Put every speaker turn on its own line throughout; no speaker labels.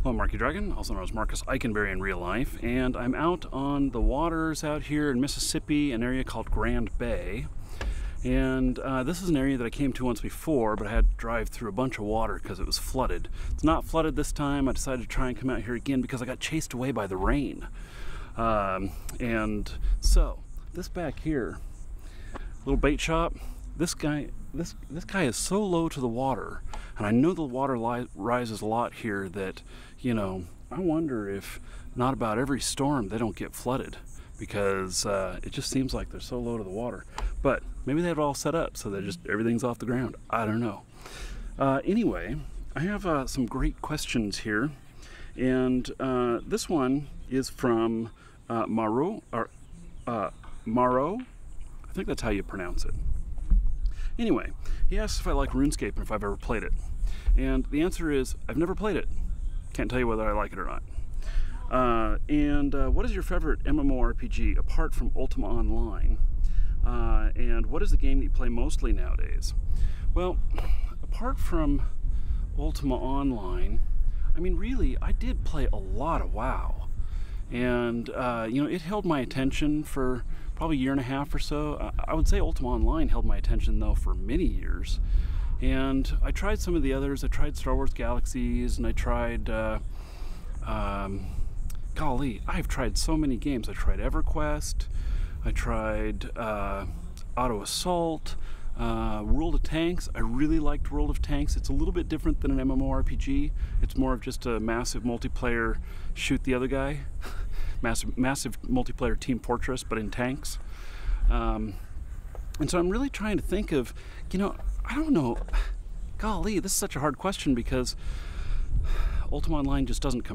Hello, Marky Dragon, also known as Marcus Eikenberry in real life, and I'm out on the waters out here in Mississippi, an area called Grand Bay. And this is an area that I came to once before, but I had to drive through a bunch of water because it was flooded. It's not flooded this time. I decided to try and come out here again because I got chased away by the rain. And so, this back here, little bait shop, this guy is so low to the water, and I know the water rises a lot here that, you know, I wonder if not about every storm they don't get flooded, because it just seems like they're so low to the water. But maybe they have it all set up so that just everything's off the ground. I don't know. Anyway, I have some great questions here, and this one is from Maro. I think that's how you pronounce it. Anyway, he asks if I like RuneScape and if I've ever played it. And the answer is, I've never played it. Can't tell you whether I like it or not. What is your favorite MMORPG apart from Ultima Online? And what is the game that you play mostly nowadays? Well, apart from Ultima Online, I mean, really, I did play a lot of WoW. And, you know, it held my attention for probably a year and a half or so. I would say Ultima Online held my attention, though, for many years. And I tried some of the others. I tried Star Wars Galaxies, and I tried, golly, I've tried so many games. I tried EverQuest, I tried Auto Assault, World of Tanks. I really liked World of Tanks. It's a little bit different than an MMORPG. It's more of just a massive multiplayer shoot the other guy. massive multiplayer Team Fortress, but in tanks. And so I'm really trying to think of, you know, I don't know, golly, this is such a hard question because Ultima Online just doesn't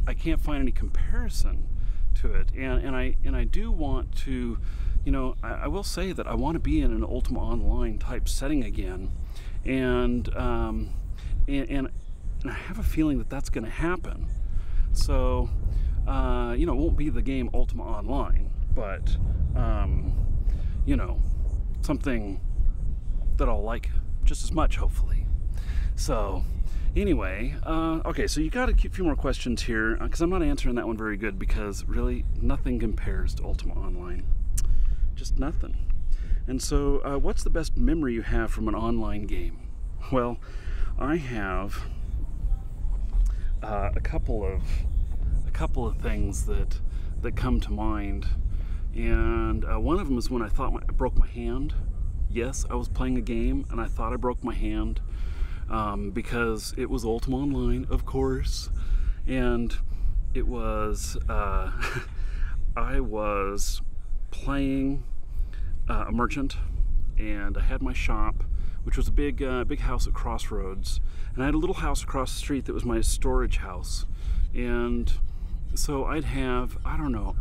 I can't find any comparison to it, and I do want to, you know, I will say that I want to be in an Ultima Online type setting again, and I have a feeling that that's going to happen. So, you know, it won't be the game Ultima Online, but you know, something that I'll like just as much, hopefully. So anyway, okay, so you got a few more questions here, because I'm not answering that one very good, because really nothing compares to Ultima Online. Just nothing. And so what's the best memory you have from an online game? Well, I have a couple of things that come to mind, and one of them is when I thought I broke my hand. Yes, I was playing a game and I thought I broke my hand, because it was Ultima Online, of course, and it was I was playing a merchant, and I had my shop, which was a big house at Crossroads, and I had a little house across the street that was my storage house. And so I'd have, I don't know,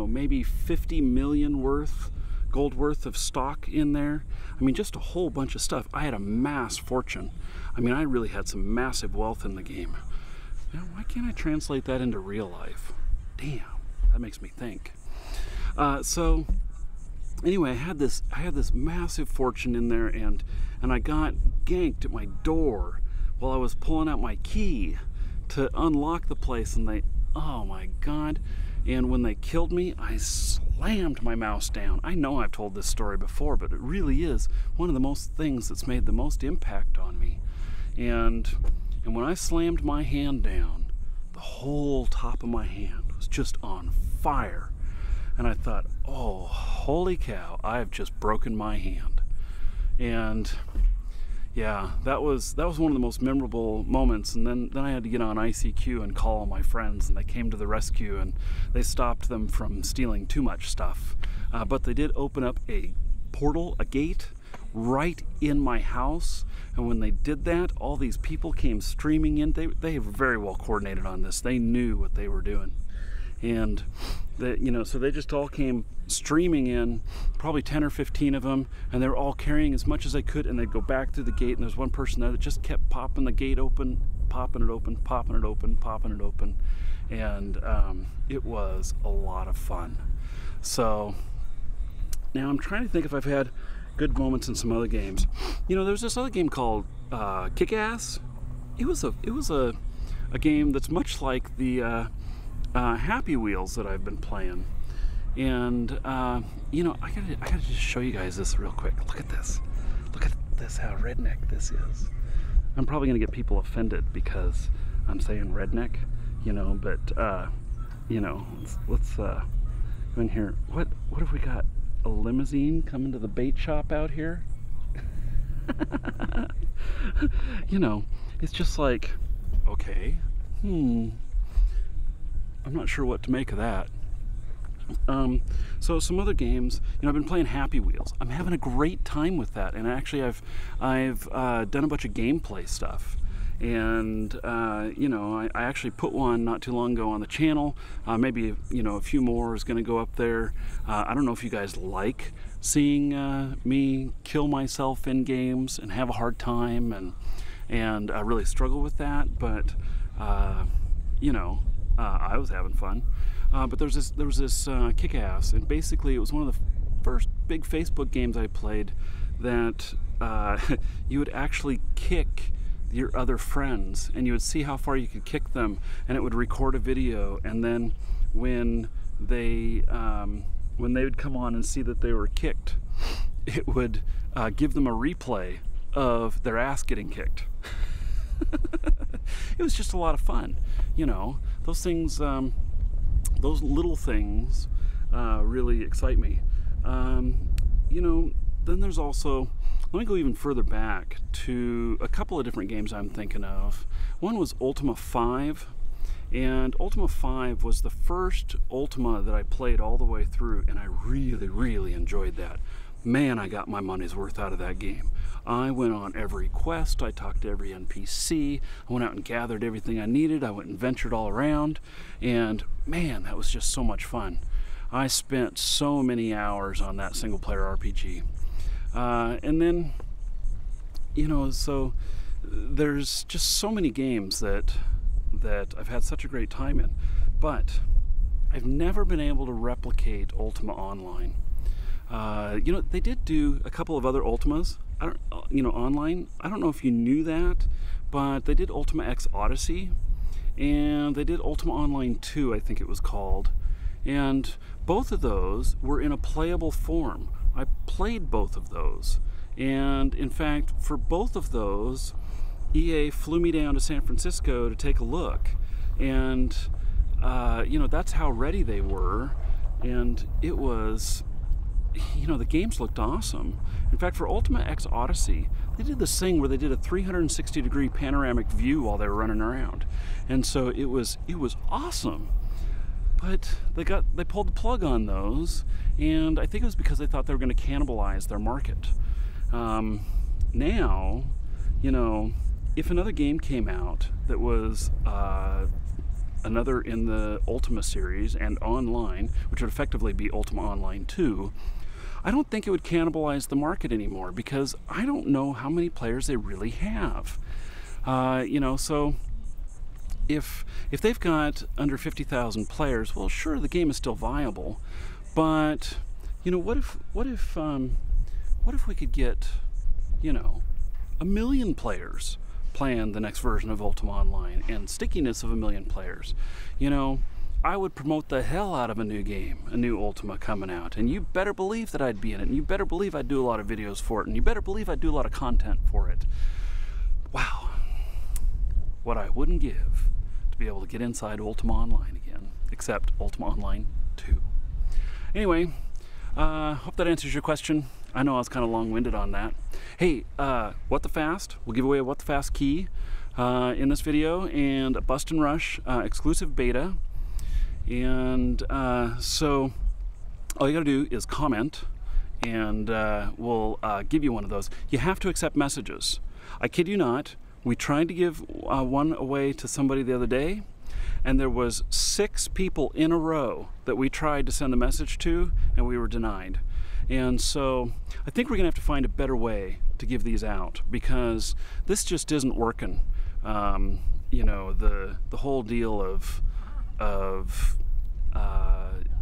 maybe 50 million gold worth of stock in there. I mean, just a whole bunch of stuff. I had a mass fortune. I mean, I really had some massive wealth in the game. You know, why can't I translate that into real life? Damn, that makes me think. So anyway, I had this massive fortune in there, and I got ganked at my door while I was pulling out my key to unlock the place, and oh my God. And when they killed me, I slammed my mouse down. I know I've told this story before, but it really is one of the most things that's made the most impact on me. And when I slammed my hand down, the whole top of my hand was just on fire. And I thought, oh, holy cow, I have just broken my hand. And yeah, that was one of the most memorable moments. And then I had to get on ICQ and call all my friends, and they came to the rescue, and they stopped them from stealing too much stuff. But they did open up a portal, a gate, right in my house. And when they did that, all these people came streaming in. They were very well coordinated on this. They knew what they were doing. And you know, so they just all came streaming in, probably 10 or 15 of them, and they were all carrying as much as they could, and they'd go back through the gate, and there's one person there that just kept popping the gate open, popping it open, popping it open, popping it open, and it was a lot of fun. So now I'm trying to think if I've had good moments in some other games. You know, there's this other game called Kick-Ass, it was a game that's much like the Happy Wheels that I've been playing. And you know, I gotta just show you guys this real quick. Look at this. Look at this, how redneck this is. I'm probably gonna get people offended because I'm saying redneck, you know, but you know, let's go in here. What have we got? A limousine coming to the bait shop out here? You know, it's just like, okay, I'm not sure what to make of that. So some other games, you know, I've been playing Happy Wheels. I'm having a great time with that, and actually I've done a bunch of gameplay stuff. And you know, I actually put one not too long ago on the channel. Maybe, you know, a few more is going to go up there. I don't know if you guys like seeing me kill myself in games and have a hard time and really struggle with that, but you know, I was having fun. But there was this Kick-Ass, and basically it was one of the first big Facebook games I played that you would actually kick your other friends, and you would see how far you could kick them, and it would record a video, and then when they would come on and see that they were kicked, it would give them a replay of their ass getting kicked. It was just a lot of fun, you know. Those things, those little things really excite me. You know, then there's also, let me go even further back to a couple of different games I'm thinking of. One was Ultima 5, and Ultima 5 was the first Ultima that I played all the way through, and I really, really enjoyed that. Man, I got my money's worth out of that game. I went on every quest, I talked to every NPC, I went out and gathered everything I needed, I went and ventured all around, and man, that was just so much fun. I spent so many hours on that single-player RPG. And then, you know, so there's just so many games that I've had such a great time in, but I've never been able to replicate Ultima Online. You know, they did do a couple of other Ultimas, you know, online. I don't know if you knew that, but they did Ultima X Odyssey, and they did Ultima Online 2, I think it was called. And both of those were in a playable form. I played both of those. And in fact, for both of those, EA flew me down to San Francisco to take a look. And, you know, that's how ready they were. And it was, you know, the games looked awesome. In fact, for Ultima X Odyssey, they did this thing where they did a 360-degree panoramic view while they were running around. And so it was awesome. But they pulled the plug on those, and I think it was because they thought they were going to cannibalize their market. Now, you know, if another game came out that was another in the Ultima series and online, which would effectively be Ultima Online 2, I don't think it would cannibalize the market anymore, because I don't know how many players they really have. You know, so if they've got under 50,000 players, well, sure, the game is still viable, but you know, what if we could get, you know, 1 million players playing the next version of Ultima Online, and stickiness of 1 million players? You know, I would promote the hell out of a new game, a new Ultima coming out, and you better believe that I'd be in it, and you better believe I'd do a lot of videos for it, and you better believe I'd do a lot of content for it. Wow, what I wouldn't give to be able to get inside Ultima Online again, except Ultima Online 2. Anyway, hope that answers your question. I know I was kind of long-winded on that. Hey, What the Fast, we'll give away a What the Fast key in this video, and a Bust and Rush exclusive beta. And so all you gotta do is comment, and we'll give you one of those. You have to accept messages. I kid you not, we tried to give one away to somebody the other day, and there was 6 people in a row that we tried to send the message to, and we were denied. And so I think we're gonna have to find a better way to give these out, because this just isn't working. You know, the whole deal of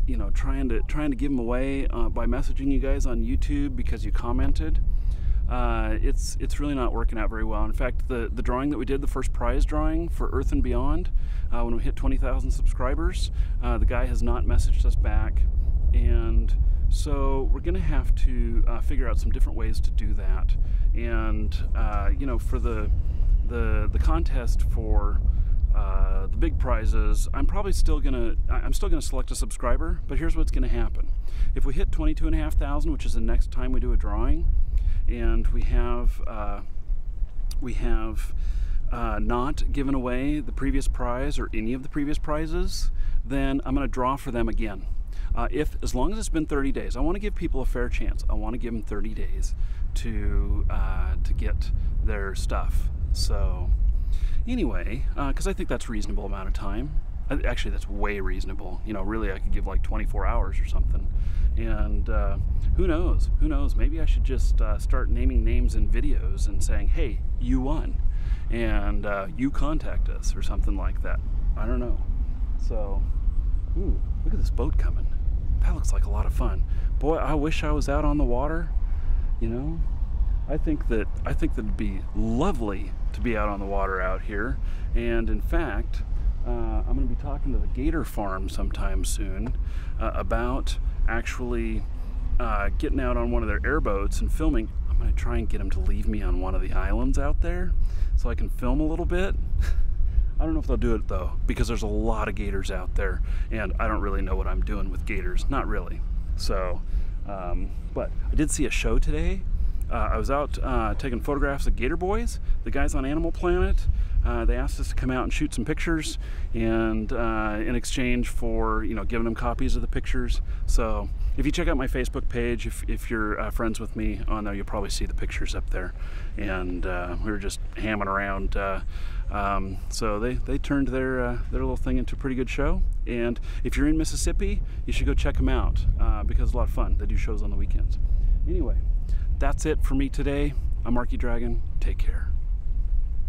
you know, trying to give them away by messaging you guys on YouTube because you commented. it's really not working out very well. In fact, the drawing that we did, the first prize drawing for Earth and Beyond, when we hit 20,000 subscribers, the guy has not messaged us back, and so we're going to have to figure out some different ways to do that. And you know, for the contest for the big prizes, I'm still gonna select a subscriber, but here's what's gonna happen. If we hit 22,500, which is the next time we do a drawing, and we have not given away the previous prize or any of the previous prizes, then I'm gonna draw for them again. As long as it's been 30 days, I want to give people a fair chance. I want to give them 30 days to get their stuff. So anyway, because I think that's a reasonable amount of time. Actually, that's way reasonable. You know, really, I could give like 24 hours or something. And who knows? Who knows? Maybe I should just start naming names in videos and saying, hey, you won, and you contact us or something like that. I don't know. So, ooh, look at this boat coming. That looks like a lot of fun. Boy, I wish I was out on the water. You know, I think that it'd be lovely to be out on the water out here. And in fact, I'm going to be talking to the gator farm sometime soon about actually getting out on one of their airboats and filming. I'm going to try and get them to leave me on one of the islands out there so I can film a little bit. I don't know if they'll do it though, because there's a lot of gators out there, and I don't really know what I'm doing with gators. Not really. So, but I did see a show today. I was out taking photographs of gator boys, the guys on Animal Planet. They asked us to come out and shoot some pictures, and in exchange for, you know, giving them copies of the pictures. So if you check out my Facebook page, if you're friends with me on there, you'll probably see the pictures up there. And we were just hamming around. So they turned their little thing into a pretty good show. And if you're in Mississippi, you should go check them out because it's a lot of fun. They do shows on the weekends. Anyway, that's it for me today. I'm Marky Dragon. Take care.